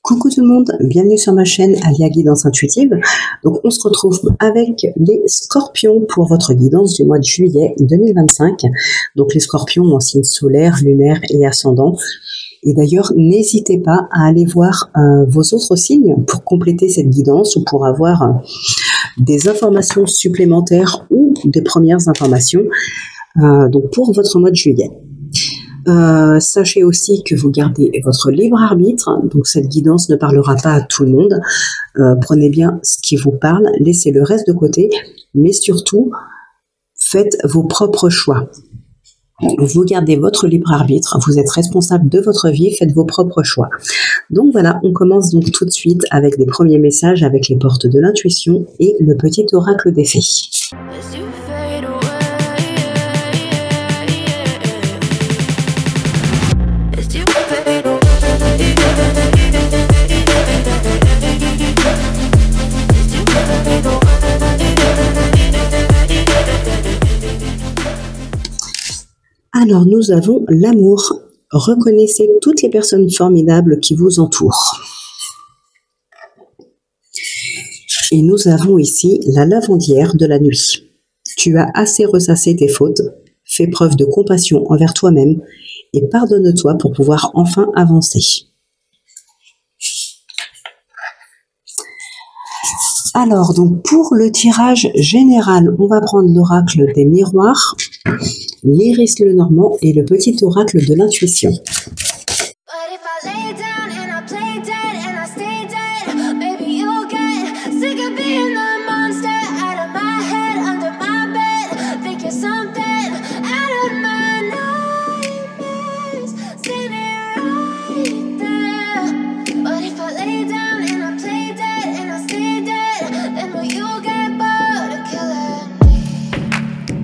Coucou tout le monde, bienvenue sur ma chaîne Alia Guidance Intuitive. Donc on se retrouve avec les scorpions pour votre guidance du mois de juillet 2025. Donc les scorpions ont signe solaire, lunaire et ascendant. Et d'ailleurs, n'hésitez pas à aller voir vos autres signes pour compléter cette guidance ou pour avoir des informations supplémentaires ou des premières informations donc pour votre mois de juillet. Sachez aussi que vous gardez votre libre arbitre, donc cette guidance ne parlera pas à tout le monde. Prenez bien ce qui vous parle, laissez le reste de côté, mais surtout, faites vos propres choix. Vous gardez votre libre arbitre, vous êtes responsable de votre vie, faites vos propres choix. Donc voilà, on commence donc tout de suite avec des premiers messages avec les portes de l'intuition et le petit oracle des fées. Alors, nous avons l'amour. Reconnaissez toutes les personnes formidables qui vous entourent. Et nous avons ici la lavandière de la nuit. Tu as assez ressassé tes fautes, fais preuve de compassion envers toi-même et pardonne-toi pour pouvoir enfin avancer. Alors, donc pour le tirage général, on va prendre l'oracle des miroirs, l'iris le normand et le petit oracle de l'intuition.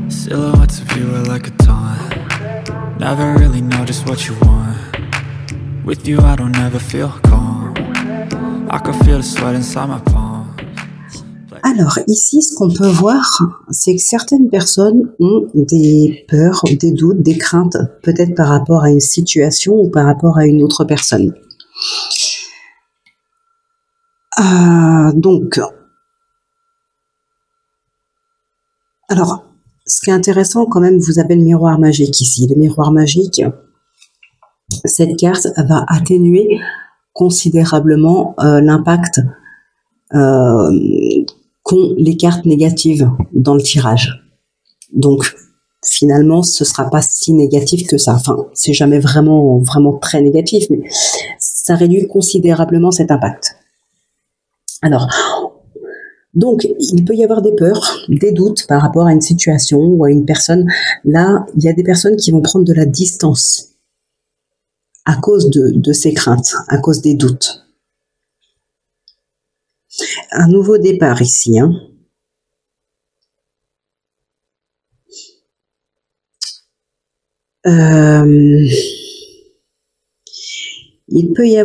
Silhouettes of you are like a taunt. Never really know just what you want. With you I don't ever feel calm. I can feel the sweat inside my palms. Alors ici, ce qu'on peut voir, c'est que certaines personnes ont des peurs, des doutes, des craintes, peut-être par rapport à une situation ou par rapport à une autre personne. Alors, ce qui est intéressant quand même, vous avez le miroir magique ici. Le miroir magique, cette carte va atténuer considérablement l'impact qu'ont les cartes négatives dans le tirage. Donc, finalement, ce ne sera pas si négatif que ça. Enfin, c'est jamais vraiment très négatif, mais ça réduit considérablement cet impact. Alors, donc, il peut y avoir des peurs, des doutes par rapport à une situation ou à une personne. Là, il y a des personnes qui vont prendre de la distance à cause de ces craintes, à cause des doutes. Un nouveau départ ici. Il peut y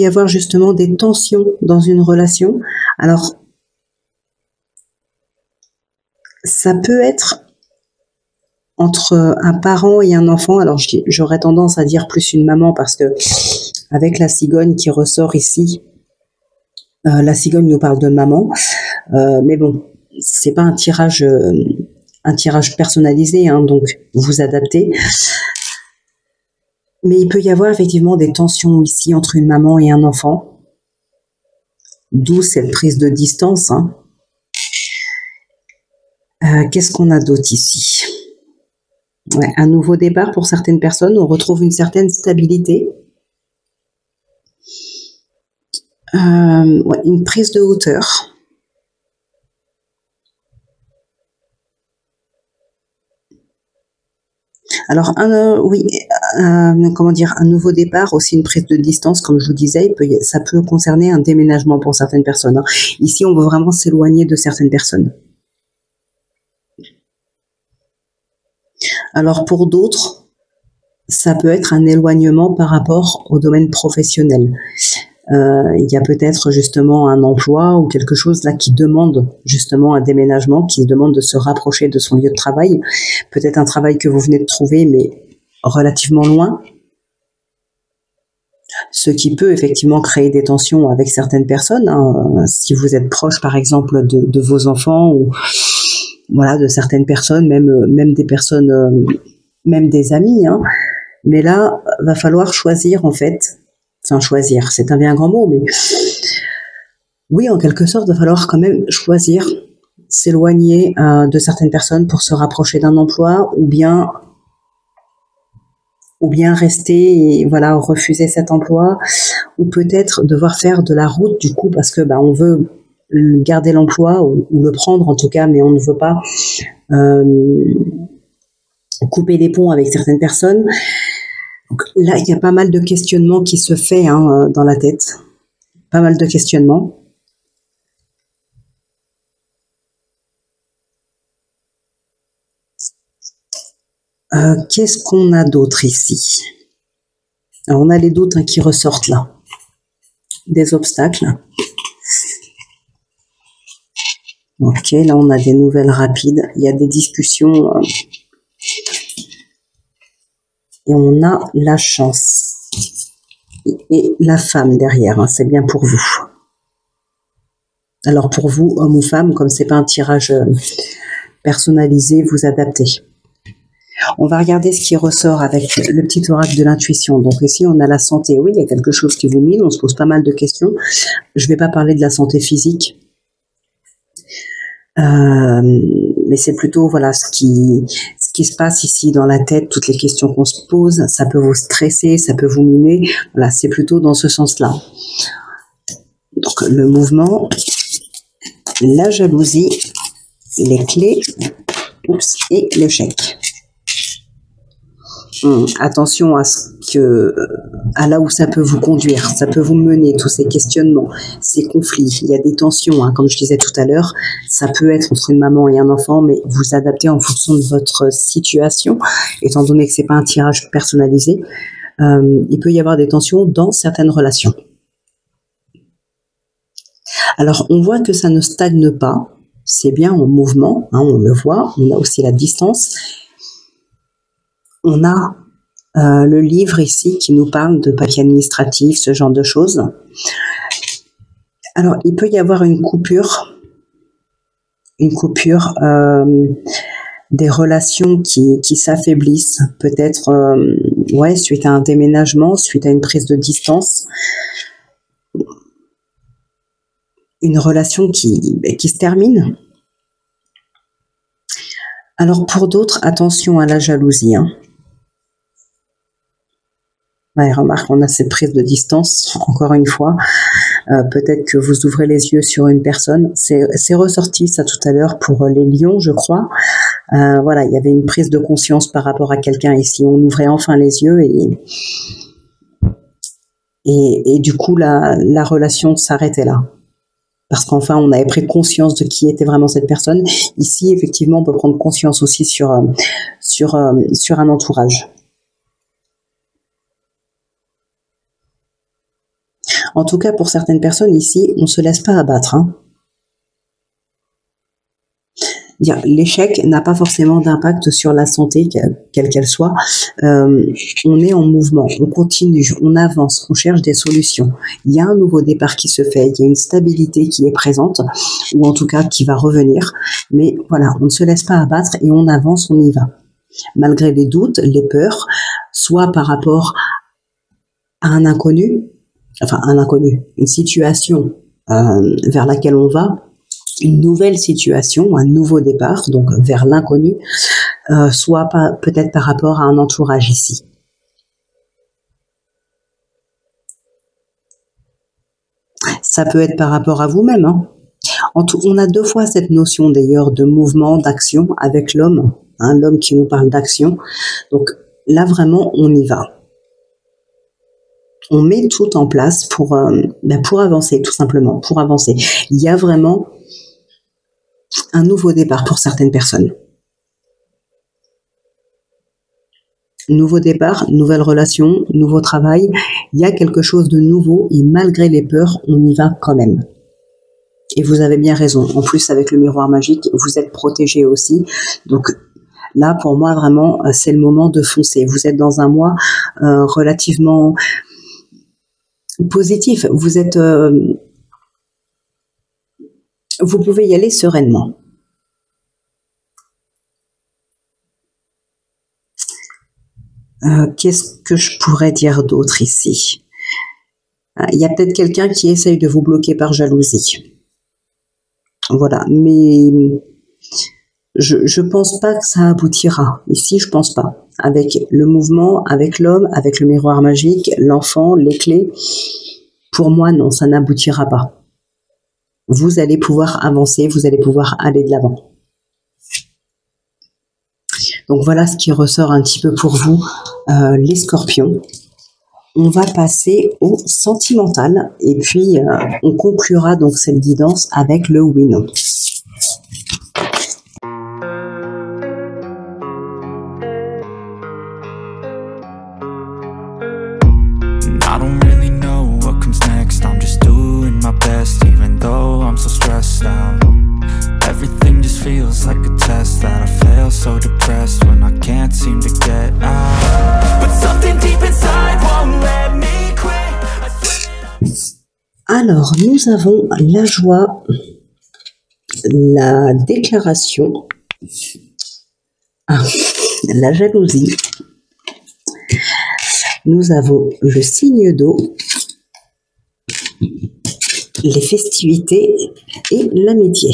avoir justement des tensions dans une relation. Alors, ça peut être entre un parent et un enfant. Alors, j'aurais tendance à dire plus une maman parce que avec la cigogne qui ressort ici, la cigogne nous parle de maman. Mais bon, c'est pas un tirage personnalisé, donc vous adaptez. Mais il peut y avoir effectivement des tensions ici entre une maman et un enfant. D'où cette prise de distance. Qu'est-ce qu'on a d'autre ici? Un nouveau départ pour certaines personnes. On retrouve une certaine stabilité. Une prise de hauteur. Alors, un nouveau départ, aussi une prise de distance, comme je vous disais, ça peut concerner un déménagement pour certaines personnes. Ici, on veut vraiment s'éloigner de certaines personnes. Alors, pour d'autres, ça peut être un éloignement par rapport au domaine professionnel. Il y a peut-être justement un emploi ou quelque chose là qui demande justement un déménagement, qui demande de se rapprocher de son lieu de travail. Peut-être un travail que vous venez de trouver, mais relativement loin. ce qui peut effectivement créer des tensions avec certaines personnes, hein, si vous êtes proche par exemple de vos enfants ou voilà de certaines personnes, même des personnes, même des amis, hein. Mais là, va falloir choisir en fait, enfin choisir, c'est un bien grand mot, mais oui, en quelque sorte, va falloir quand même choisir, s'éloigner de certaines personnes pour se rapprocher d'un emploi, ou bien rester et voilà refuser cet emploi, ou peut-être devoir faire de la route du coup parce que on veut garder l'emploi ou le prendre en tout cas, mais on ne veut pas couper les ponts avec certaines personnes. Donc là, il y a pas mal de questionnements qui se fait dans la tête, pas mal de questionnements. Qu'est-ce qu'on a d'autre ici? Alors, on a les doutes qui ressortent là, des obstacles. Ok, là on a des nouvelles rapides, il y a des discussions et on a la chance et la femme derrière, c'est bien pour vous. Alors pour vous, homme ou femme, comme c'est pas un tirage personnalisé, vous adaptez. On va regarder ce qui ressort avec le petit oracle de l'intuition. Donc ici, on a la santé. Oui, il y a quelque chose qui vous mine, on se pose pas mal de questions. Je vais pas parler de la santé physique. Mais c'est plutôt voilà ce qui se passe ici dans la tête, toutes les questions qu'on se pose, ça peut vous stresser, ça peut vous miner. Voilà, c'est plutôt dans ce sens-là. Donc le mouvement, la jalousie, les clés, et l'échec. Attention à là où ça peut vous conduire, ça peut vous mener, tous ces questionnements, ces conflits. Il y a des tensions, comme je disais tout à l'heure, ça peut être entre une maman et un enfant, mais vous adaptez en fonction de votre situation, étant donné que c'est pas un tirage personnalisé. Il peut y avoir des tensions dans certaines relations. Alors, on voit que ça ne stagne pas, c'est bien en mouvement, on le voit, on a aussi la distance. On a le livre ici qui nous parle de papier administratif, ce genre de choses. Alors, il peut y avoir une coupure des relations qui s'affaiblissent, peut-être suite à un déménagement, suite à une prise de distance. Une relation qui se termine. Alors, pour d'autres, attention à la jalousie. Ouais, remarque, on a cette prise de distance, encore une fois. Peut-être que vous ouvrez les yeux sur une personne. C'est ressorti ça tout à l'heure pour les lions, je crois. Voilà, il y avait une prise de conscience par rapport à quelqu'un ici. On ouvrait enfin les yeux et du coup, la relation s'arrêtait là. Parce qu'enfin, on avait pris conscience de qui était vraiment cette personne. Ici, effectivement, on peut prendre conscience aussi sur un entourage. En tout cas, pour certaines personnes ici, on ne se laisse pas abattre. L'échec n'a pas forcément d'impact sur la santé, quelle qu'elle soit. On est en mouvement, on continue, on avance, on cherche des solutions. Il y a un nouveau départ qui se fait, il y a une stabilité qui est présente, ou en tout cas qui va revenir. Mais voilà, on ne se laisse pas abattre et on avance, on y va. Malgré les doutes, les peurs, soit par rapport à un inconnu, une situation vers laquelle on va, une nouvelle situation, un nouveau départ, donc vers l'inconnu, soit peut-être par rapport à un entourage ici. Ça peut être par rapport à vous-même. On a deux fois cette notion d'ailleurs de mouvement, d'action avec l'homme, l'homme qui nous parle d'action. Donc là vraiment, on y va. On met tout en place pour avancer, tout simplement, pour avancer. Il y a vraiment un nouveau départ pour certaines personnes. Nouveau départ, nouvelle relation, nouveau travail. Il y a quelque chose de nouveau et malgré les peurs, on y va quand même. Et vous avez bien raison. En plus, avec le miroir magique, vous êtes protégé aussi. Donc là, pour moi, vraiment, c'est le moment de foncer. Vous êtes dans un mois relativement positif. Vous pouvez y aller sereinement. Qu'est-ce que je pourrais dire d'autre ici? Il y a peut-être quelqu'un qui essaye de vous bloquer par jalousie. Voilà, mais je pense pas que ça aboutira. Ici, je pense pas. Avec le mouvement, avec l'homme, avec le miroir magique, l'enfant, les clés, pour moi, non, ça n'aboutira pas. Vous allez pouvoir avancer, vous allez pouvoir aller de l'avant. Donc voilà ce qui ressort un petit peu pour vous, les scorpions. On va passer au sentimental et puis on conclura donc cette guidance avec le oui-non. I don't really know what comes next. I'm just doing my best, even though I'm so stressed out. Everything just feels like a test that I fail, so depressed when I can't seem to get out. But something deep inside won't let me quit. Alors, nous avons la joie, la déclaration, la jalousie. Nous avons le signe d'eau, les festivités et l'amitié.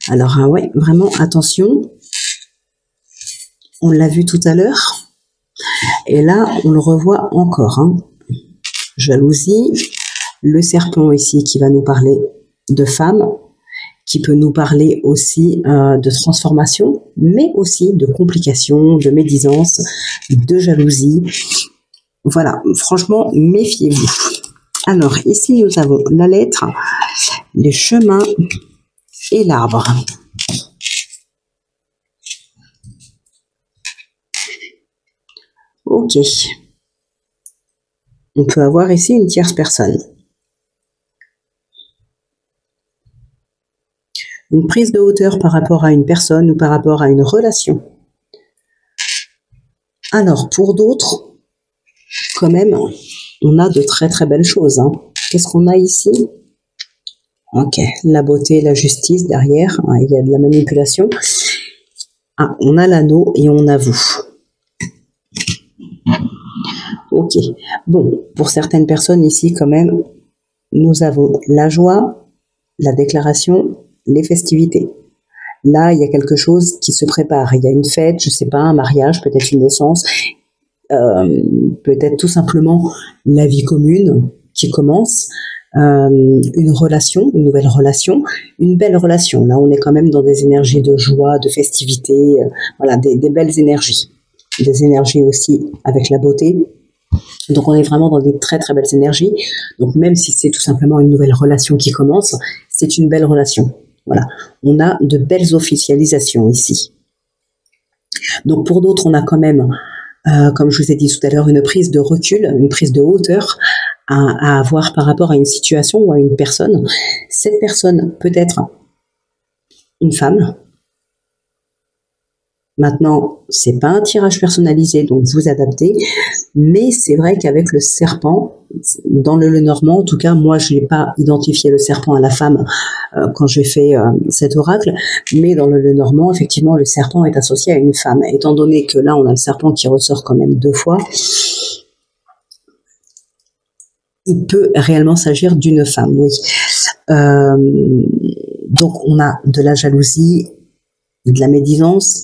Alors, ouais, vraiment, attention. On l'a vu tout à l'heure. Et là, on le revoit encore. Jalousie. Le serpent ici qui va nous parler de femme, qui peut nous parler aussi de transformation, mais aussi de complications, de médisance, de jalousie. Voilà, franchement, méfiez-vous. Alors, ici, nous avons la lettre, les chemins et l'arbre. Ok. On peut avoir ici une tierce personne. Une prise de hauteur par rapport à une personne ou par rapport à une relation. Alors, pour d'autres, quand même, on a de très très belles choses. Qu'est-ce qu'on a ici? Ok, la beauté, la justice derrière. Il y a de la manipulation. On a l'anneau et on a vous. Ok, bon, pour certaines personnes ici, quand même, nous avons la joie, la déclaration, les festivités. Là, il y a quelque chose qui se prépare. Il y a une fête, je sais pas, un mariage, peut-être une naissance, peut-être tout simplement la vie commune qui commence, une relation, une nouvelle relation, une belle relation. Là, on est quand même dans des énergies de joie, de festivité, voilà, des belles énergies. Des énergies aussi avec la beauté. Donc, on est vraiment dans des très très belles énergies. Donc, même si c'est tout simplement une nouvelle relation qui commence, c'est une belle relation. Voilà, on a de belles officialisations ici. Donc pour d'autres, on a quand même, comme je vous ai dit tout à l'heure, une prise de recul, une prise de hauteur à avoir par rapport à une situation ou à une personne. Cette personne peut être une femme. Maintenant, c'est pas un tirage personnalisé, donc vous adaptez. Mais c'est vrai qu'avec le serpent, dans le Lenormand, en tout cas, moi, je n'ai pas identifié le serpent à la femme quand j'ai fait cet oracle. Mais dans le Lenormand, effectivement, le serpent est associé à une femme. Étant donné que là, on a le serpent qui ressort quand même 2 fois, il peut réellement s'agir d'une femme, oui. Donc, on a de la jalousie, de la médisance.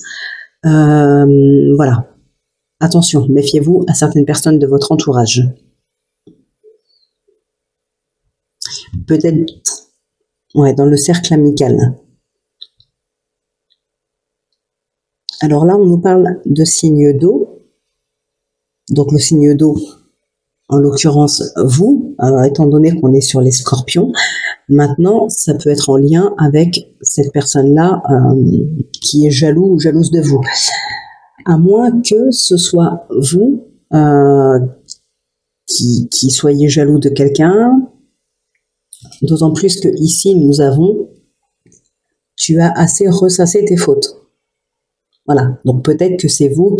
Voilà. Attention, méfiez-vous à certaines personnes de votre entourage. Peut-être, ouais, dans le cercle amical. Alors là, on nous parle de signe d'eau. Donc le signe d'eau, en l'occurrence vous, étant donné qu'on est sur les scorpions. Maintenant, ça peut être en lien avec cette personne-là qui est jaloux ou jalouse de vous. À moins que ce soit vous qui soyez jaloux de quelqu'un, d'autant plus que ici nous avons « tu as assez ressassé tes fautes ». Voilà, donc peut-être que c'est vous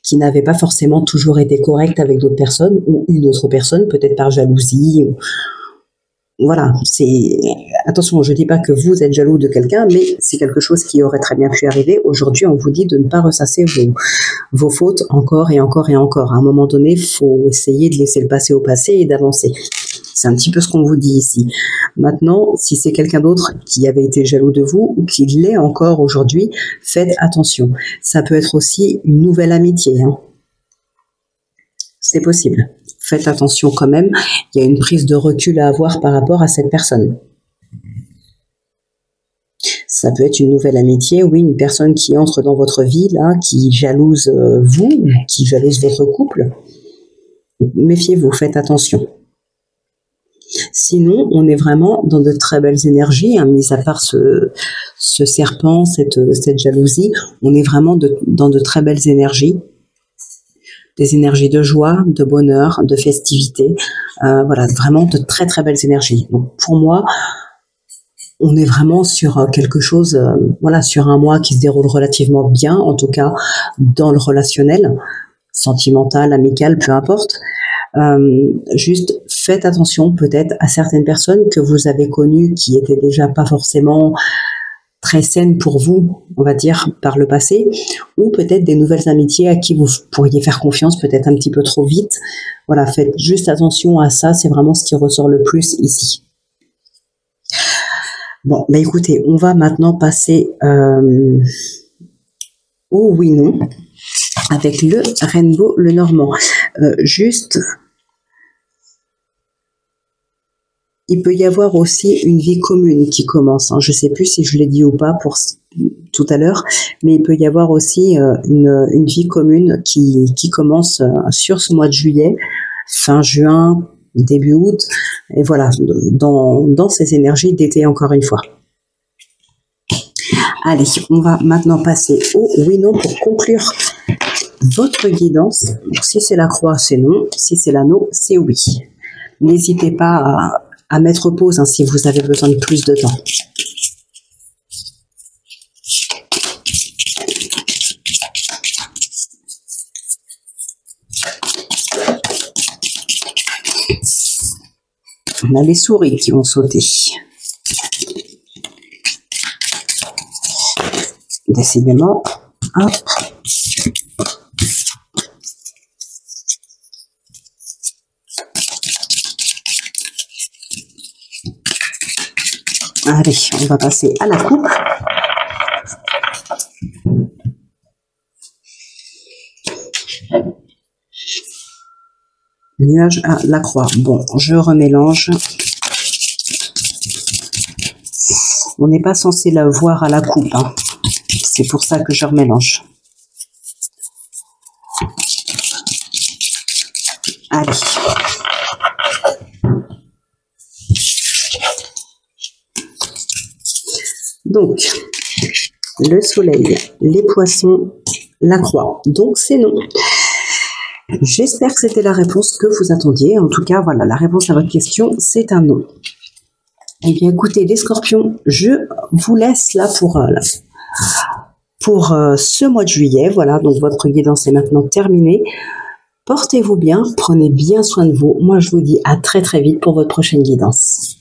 qui n'avait pas forcément toujours été correct avec d'autres personnes ou une autre personne, peut-être par jalousie. Voilà, attention, je ne dis pas que vous êtes jaloux de quelqu'un, mais c'est quelque chose qui aurait très bien pu arriver. Aujourd'hui, on vous dit de ne pas ressasser vos fautes encore et encore et encore. À un moment donné, il faut essayer de laisser le passé au passé et d'avancer. C'est un petit peu ce qu'on vous dit ici. Maintenant, si c'est quelqu'un d'autre qui avait été jaloux de vous ou qui l'est encore aujourd'hui, faites attention. Ça peut être aussi une nouvelle amitié, hein. C'est possible. Faites attention quand même. Il y a une prise de recul à avoir par rapport à cette personne. Ça peut être une nouvelle amitié, oui, une personne qui entre dans votre vie, là, qui jalouse vous, qui jalouse votre couple. Méfiez-vous, faites attention. Sinon, on est vraiment dans de très belles énergies, hein, mis à part ce serpent, cette jalousie, on est vraiment dans de très belles énergies. Des énergies de joie, de bonheur, de festivité, voilà, vraiment de très très belles énergies. Donc pour moi, on est vraiment sur quelque chose, voilà, sur un mois qui se déroule relativement bien, en tout cas dans le relationnel, sentimental, amical, peu importe. Juste faites attention peut-être à certaines personnes que vous avez connues qui étaient déjà pas forcément très saines pour vous, on va dire, par le passé, ou peut-être des nouvelles amitiés à qui vous pourriez faire confiance peut-être un petit peu trop vite. Voilà, faites juste attention à ça, c'est vraiment ce qui ressort le plus ici. Bon, bah écoutez, on va maintenant passer au oui-non avec le Rainbow, le Normand. Juste... Il peut y avoir aussi une vie commune qui commence. Je ne sais plus si je l'ai dit ou pas pour tout à l'heure, mais il peut y avoir aussi une vie commune qui commence sur ce mois de juillet, fin juin, début août, et voilà, dans ces énergies d'été encore une fois. Allez, on va maintenant passer au oui-non pour conclure votre guidance. Donc, si c'est la croix, c'est non. Si c'est l'anneau, c'est oui. N'hésitez pas à mettre pause hein, si vous avez besoin de plus de temps. On a les souris qui ont sauté. Décidément, hop. Allez, on va passer à la coupe. Nuage à la croix. Bon, je remélange. On n'est pas censé la voir à la coupe, hein. C'est pour ça que je remélange. Allez. Donc, le soleil, les poissons, la croix. Donc, c'est non. J'espère que c'était la réponse que vous attendiez. En tout cas, voilà, la réponse à votre question, c'est un non. Eh bien, écoutez, les scorpions, je vous laisse là pour ce mois de juillet. Voilà, donc votre guidance est maintenant terminée. Portez-vous bien, prenez bien soin de vous. Moi, je vous dis à très très vite pour votre prochaine guidance.